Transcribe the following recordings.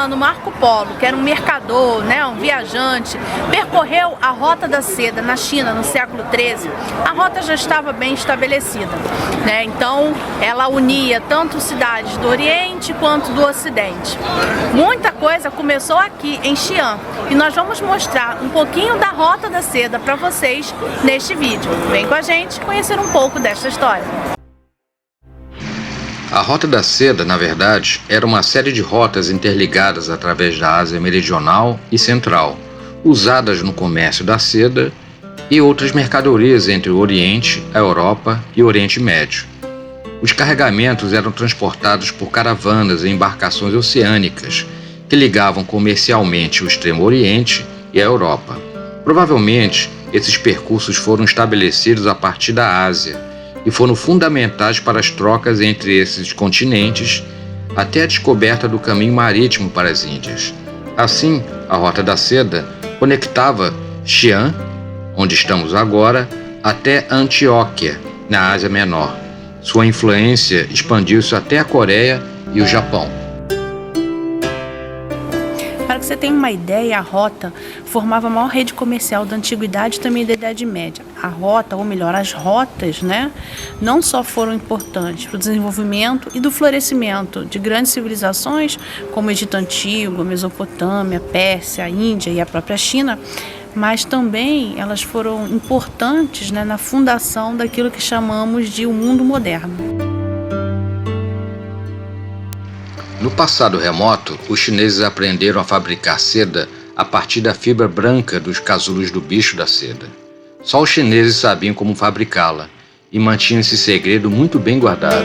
quando Marco Polo, que era um mercador, né, um viajante, percorreu a Rota da Seda na China no século XIII, a rota já estava bem estabelecida, né? Então ela unia tanto cidades do Oriente quanto do Ocidente. Muita coisa começou aqui em Xi'an e nós vamos mostrar um pouquinho da Rota da Seda para vocês neste vídeo. Vem com a gente conhecer um pouco desta história. A Rota da Seda, na verdade, era uma série de rotas interligadas através da Ásia Meridional e Central, usadas no comércio da seda e outras mercadorias entre o Oriente, a Europa e o Oriente Médio. Os carregamentos eram transportados por caravanas e embarcações oceânicas que ligavam comercialmente o Extremo Oriente e a Europa. Provavelmente, esses percursos foram estabelecidos a partir da Ásia e foram fundamentais para as trocas entre esses continentes até a descoberta do caminho marítimo para as Índias. Assim, a Rota da Seda conectava Xi'an, onde estamos agora, até Antioquia, na Ásia Menor. Sua influência expandiu-se até a Coreia e o Japão. Para que você tenha uma ideia, a rota formava a maior rede comercial da Antiguidade e também da Idade Média. A rota, ou melhor, as rotas, né, não só foram importantes para o desenvolvimento e do florescimento de grandes civilizações, como o Egito Antigo, a Mesopotâmia, a Pérsia, a Índia e a própria China, mas também elas foram importantes, né, na fundação daquilo que chamamos de o mundo moderno. No passado remoto, os chineses aprenderam a fabricar seda a partir da fibra branca dos casulos do bicho da seda. Só os chineses sabiam como fabricá-la e mantinham esse segredo muito bem guardado.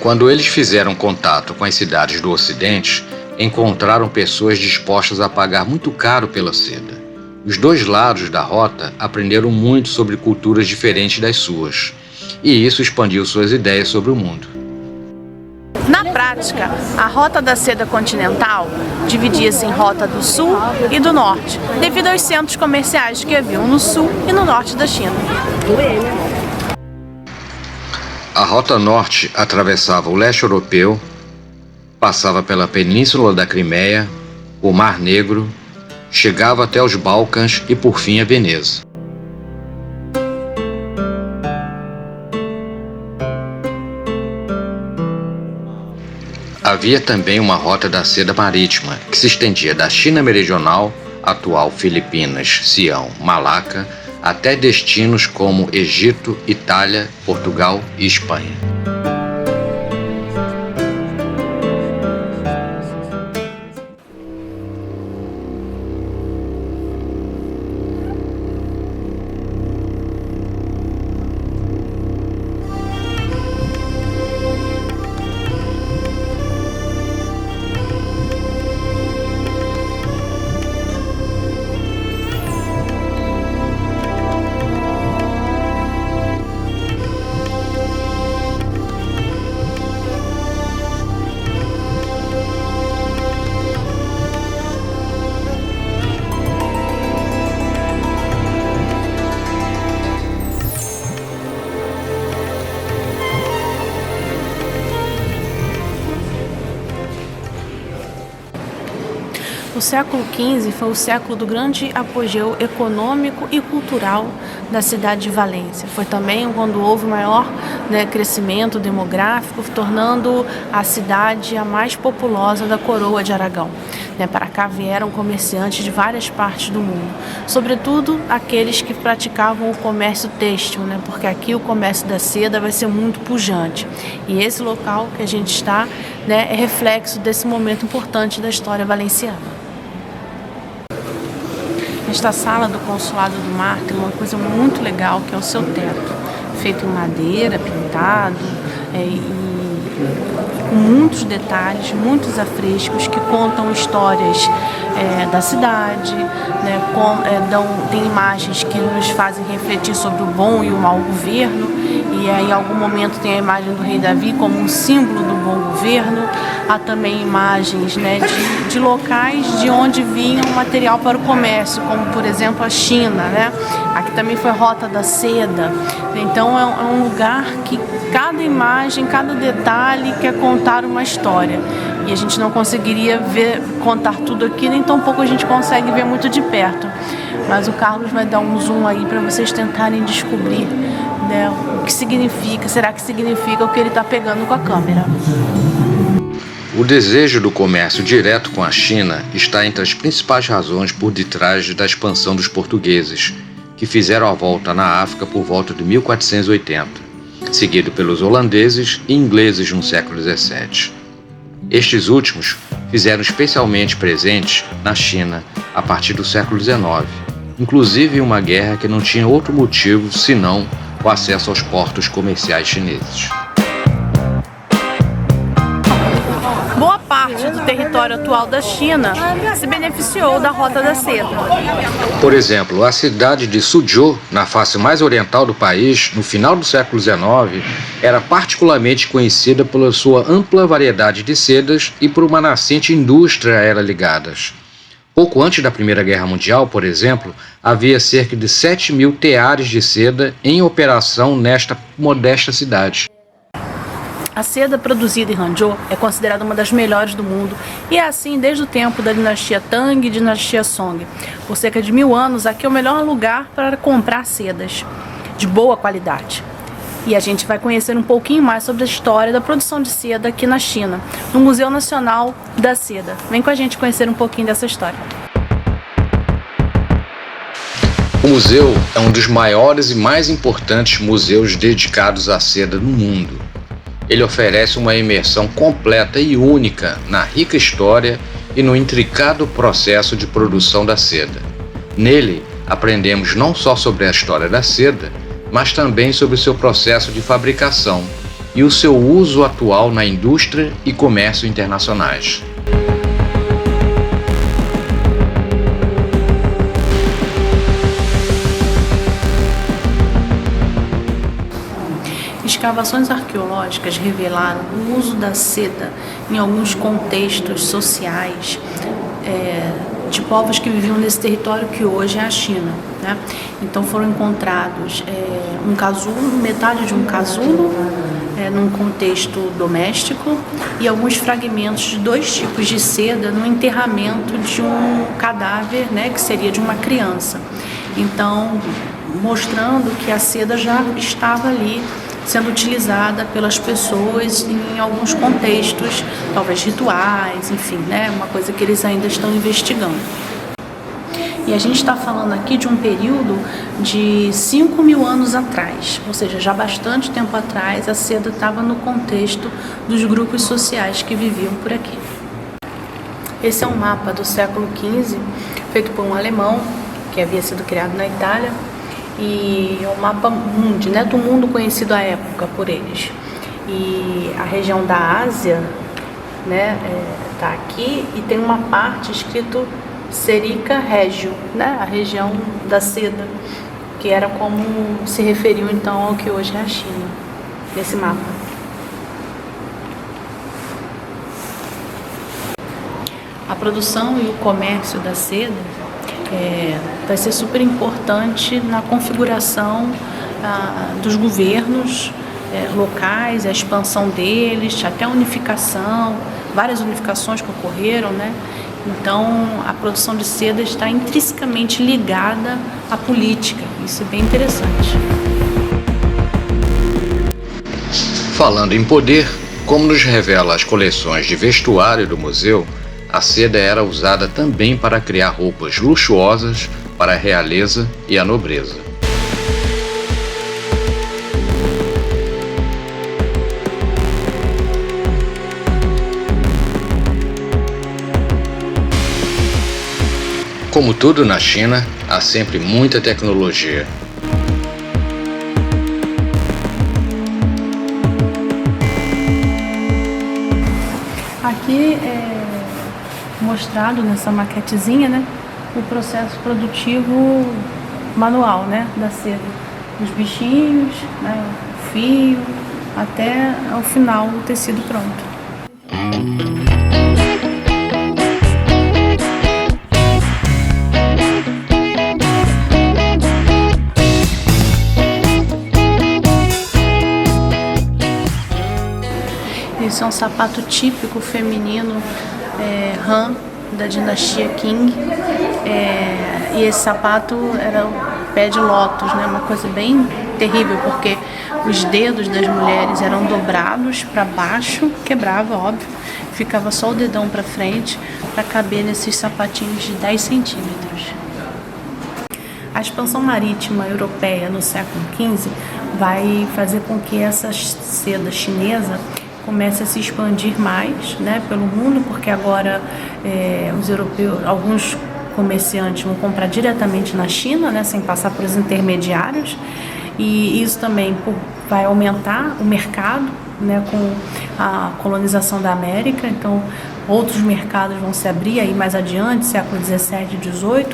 Quando eles fizeram contato com as cidades do Ocidente, encontraram pessoas dispostas a pagar muito caro pela seda. Os dois lados da rota aprenderam muito sobre culturas diferentes das suas, e isso expandiu suas ideias sobre o mundo. Na prática, a Rota da Seda continental dividia-se em Rota do Sul e do Norte, devido aos centros comerciais que haviam no sul e no norte da China. A Rota Norte atravessava o leste europeu, passava pela Península da Crimeia, o Mar Negro, chegava até os Balcãs e por fim a Veneza. Havia também uma Rota da Seda marítima, que se estendia da China Meridional, atual Filipinas, Sião, Malaca, até destinos como Egito, Itália, Portugal e Espanha. O século XV foi o século do grande apogeu econômico e cultural da cidade de Valência. Foi também quando houve maior, né, crescimento demográfico, tornando a cidade a mais populosa da coroa de Aragão. Para cá vieram comerciantes de várias partes do mundo, sobretudo aqueles que praticavam o comércio têxtil, porque aqui o comércio da seda vai ser muito pujante. E esse local que a gente está, é reflexo desse momento importante da história valenciana. Esta sala do Consulado do Mar tem uma coisa muito legal, que é o seu teto, feito em madeira, pintado, com muitos detalhes, muitos afrescos que contam histórias da cidade, tem imagens que nos fazem refletir sobre o bom e o mau governo, e aí em algum momento tem a imagem do rei Davi como um símbolo do bom governo. Há também imagens de locais de onde vinha o material para o comércio, como por exemplo a China, Aqui também foi Rota da Seda, então é um lugar que Cada imagem, cada detalhe quer contar uma história. E a gente não conseguiria contar tudo aqui, nem tampouco a gente consegue ver muito de perto. Mas o Carlos vai dar um zoom aí para vocês tentarem descobrir, né, o que significa. Será que significa o que ele está pegando com a câmera? O desejo do comércio direto com a China está entre as principais razões por detrás da expansão dos portugueses, que fizeram a volta na África por volta de 1480, seguido pelos holandeses e ingleses no século XVII. Estes últimos fizeram especialmente presente na China a partir do século XIX, inclusive em uma guerra que não tinha outro motivo senão o acesso aos portos comerciais chineses. Boa parte do território atual da China se beneficiou da Rota da Seda. Por exemplo, a cidade de Suzhou, na face mais oriental do país, no final do século XIX, era particularmente conhecida pela sua ampla variedade de sedas e por uma nascente indústria a ela ligadas. Pouco antes da Primeira Guerra Mundial, por exemplo, havia cerca de 7.000 teares de seda em operação nesta modesta cidade. A seda produzida em Hangzhou é considerada uma das melhores do mundo e é assim desde o tempo da dinastia Tang e dinastia Song. Por cerca de 1000 anos, aqui é o melhor lugar para comprar sedas de boa qualidade. E a gente vai conhecer um pouquinho mais sobre a história da produção de seda aqui na China, no Museu Nacional da Seda. Vem com a gente conhecer um pouquinho dessa história. O museu é um dos maiores e mais importantes museus dedicados à seda no mundo. Ele oferece uma imersão completa e única na rica história e no intricado processo de produção da seda. Nele, aprendemos não só sobre a história da seda, mas também sobre o seu processo de fabricação e o seu uso atual na indústria e comércio internacionais. Escavações arqueológicas revelaram o uso da seda em alguns contextos sociais de povos que viviam nesse território que hoje é a China, né? Então foram encontrados um casulo, metade de um casulo, num contexto doméstico, e alguns fragmentos de 2 tipos de seda no enterramento de um cadáver, né, que seria de uma criança. Então, mostrando que a seda já estava ali sendo utilizada pelas pessoas em alguns contextos, talvez rituais, enfim, né? Uma coisa que eles ainda estão investigando. E a gente está falando aqui de um período de 5.000 anos atrás, ou seja, já bastante tempo atrás a seda estava no contexto dos grupos sociais que viviam por aqui. Esse é um mapa do século XV, feito por um alemão, que havia sido criado na Itália, e é um mapa mundi, né, do mundo conhecido à época por eles. E a região da Ásia, né, tá aqui, e tem uma parte escrito Serica Regio, né, a região da seda, que era como se referiu então ao que hoje é a China, nesse mapa. A produção e o comércio da seda vai ser super importante na configuração dos governos locais, a expansão deles, até a unificação, várias unificações que ocorreram, né? Então, a produção de seda está intrinsecamente ligada à política. Isso é bem interessante. Falando em poder, como nos revela as coleções de vestuário do museu, a seda era usada também para criar roupas luxuosas para a realeza e a nobreza. Como tudo na China, há sempre muita tecnologia. Aqui é mostrado nessa maquetezinha, né, o processo produtivo manual, né, da seda, os bichinhos, né, o fio, até ao final o tecido pronto. Isso é um sapato típico feminino, Han, da dinastia Qing. E esse sapato era o pé de lótus, né? Uma coisa bem terrível, porque os dedos das mulheres eram dobrados para baixo, quebrava, óbvio, ficava só o dedão para frente para caber nesses sapatinhos de 10 centímetros. A expansão marítima europeia no século XV vai fazer com que essa seda chinesa comece a se expandir mais, né, pelo mundo, porque agora os europeus, alguns comerciantes vão comprar diretamente na China, né, sem passar por intermediários, e isso também vai aumentar o mercado, né, com a colonização da América. Então outros mercados vão se abrir aí mais adiante, século XVII e XVIII.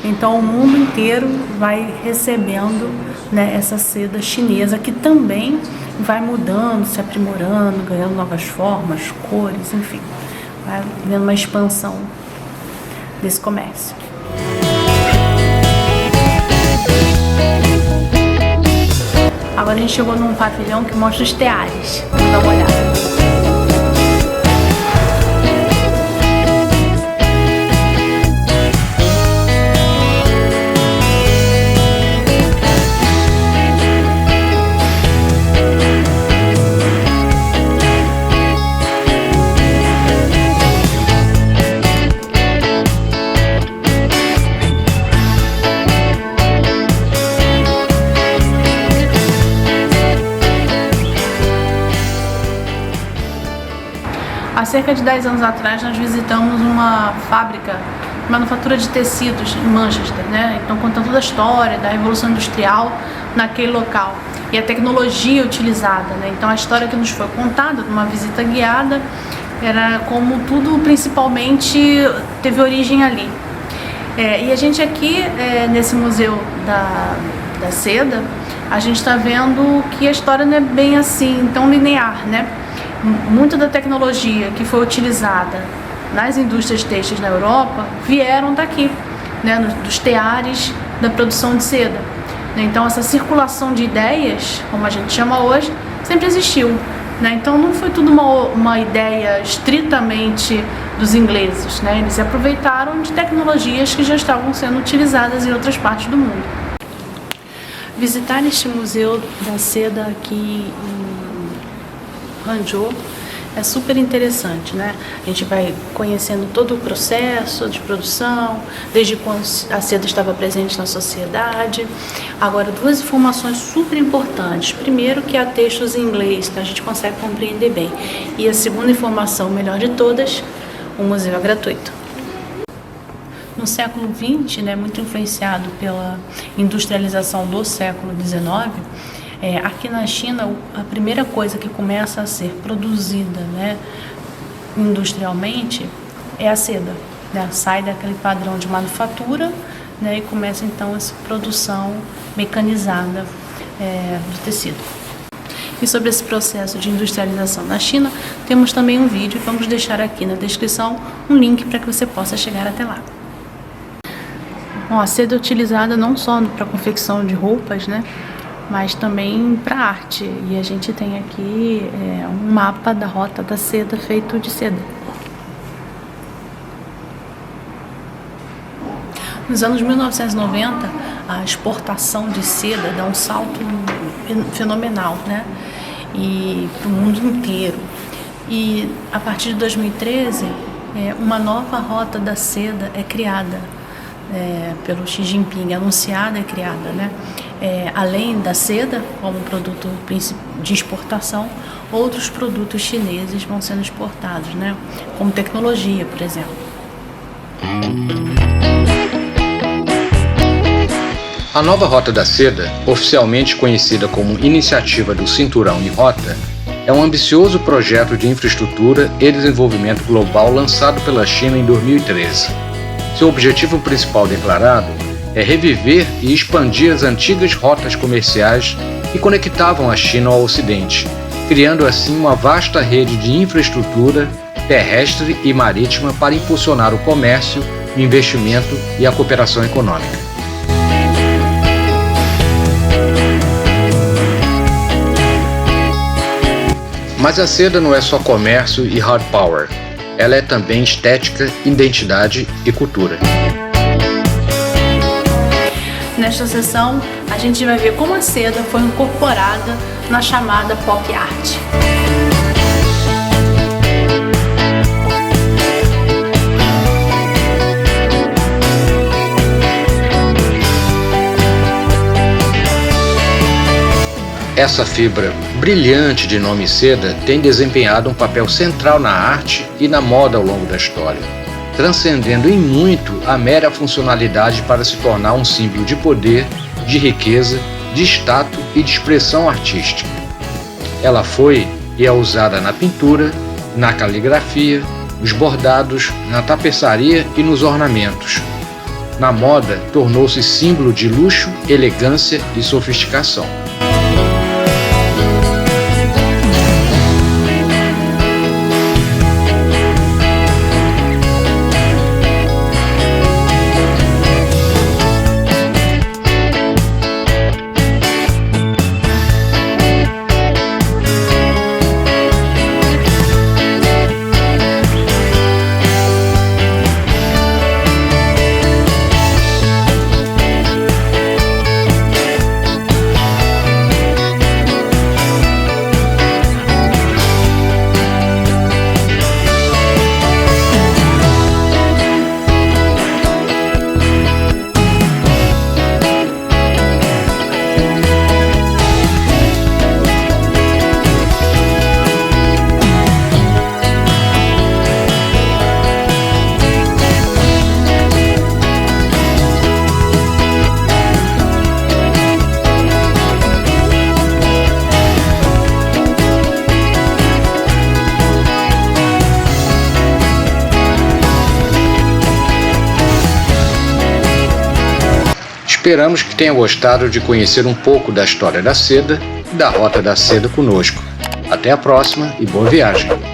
Então o mundo inteiro vai recebendo, né, essa seda chinesa, que também vai mudando, se aprimorando, ganhando novas formas, cores, enfim, vai vendo uma expansão desse comércio. Agora a gente chegou num pavilhão que mostra os teares. Vamos dar uma olhada. Há cerca de 10 anos atrás, nós visitamos uma fábrica de manufatura de tecidos em Manchester, né? Então, contando toda a história da Revolução Industrial naquele local e a tecnologia utilizada, né? Então, a história que nos foi contada numa visita guiada era como tudo, principalmente, teve origem ali. E a gente aqui, nesse museu da seda, a gente está vendo que a história não é bem assim, tão linear, né? Muita da tecnologia que foi utilizada nas indústrias têxteis na Europa vieram daqui, né, dos teares da produção de seda. Então essa circulação de ideias, como a gente chama hoje, sempre existiu, né? Então não foi tudo uma ideia estritamente dos ingleses, né? Eles se aproveitaram de tecnologias que já estavam sendo utilizadas em outras partes do mundo. Visitar este museu da seda aqui em Hangzhou é super interessante, né? A gente vai conhecendo todo o processo de produção, desde quando a seda estava presente na sociedade. Agora, duas informações super importantes. Primeiro, que há textos em inglês, então a gente consegue compreender bem. E a segunda informação, melhor de todas, o museu é gratuito. No século XX, né, muito influenciado pela industrialização do século XIX, aqui na China, a primeira coisa que começa a ser produzida, né, industrialmente é a seda, né? Sai daquele padrão de manufatura, né, e começa então essa produção mecanizada do tecido. E sobre esse processo de industrialização na China, temos também um vídeo, vamos deixar aqui na descrição um link para que você possa chegar até lá. Bom, a seda é utilizada não só para confecção de roupas, né, mas também para arte. E a gente tem aqui um mapa da rota da seda feito de seda. Nos anos 1990, a exportação de seda dá um salto fenomenal, né? E para o mundo inteiro. E a partir de 2013, uma nova rota da seda é criada pelo Xi Jinping, anunciada e criada, né? Além da seda, como produto de exportação, outros produtos chineses vão sendo exportados, né? Como tecnologia, por exemplo. A nova Rota da Seda, oficialmente conhecida como Iniciativa do Cinturão e Rota, é um ambicioso projeto de infraestrutura e desenvolvimento global lançado pela China em 2013. Seu objetivo principal declarado é reviver e expandir as antigas rotas comerciais que conectavam a China ao Ocidente, criando assim uma vasta rede de infraestrutura terrestre e marítima para impulsionar o comércio, o investimento e a cooperação econômica. Mas a seda não é só comércio e hard power. Ela é também estética, identidade e cultura. Nesta sessão, a gente vai ver como a seda foi incorporada na chamada pop art. Essa fibra brilhante de nome seda tem desempenhado um papel central na arte e na moda ao longo da história, transcendendo em muito a mera funcionalidade para se tornar um símbolo de poder, de riqueza, de status e de expressão artística. Ela foi e é usada na pintura, na caligrafia, nos bordados, na tapeçaria e nos ornamentos. Na moda, tornou-se símbolo de luxo, elegância e sofisticação. Esperamos que tenha gostado de conhecer um pouco da história da seda e da Rota da Seda conosco. Até a próxima e boa viagem!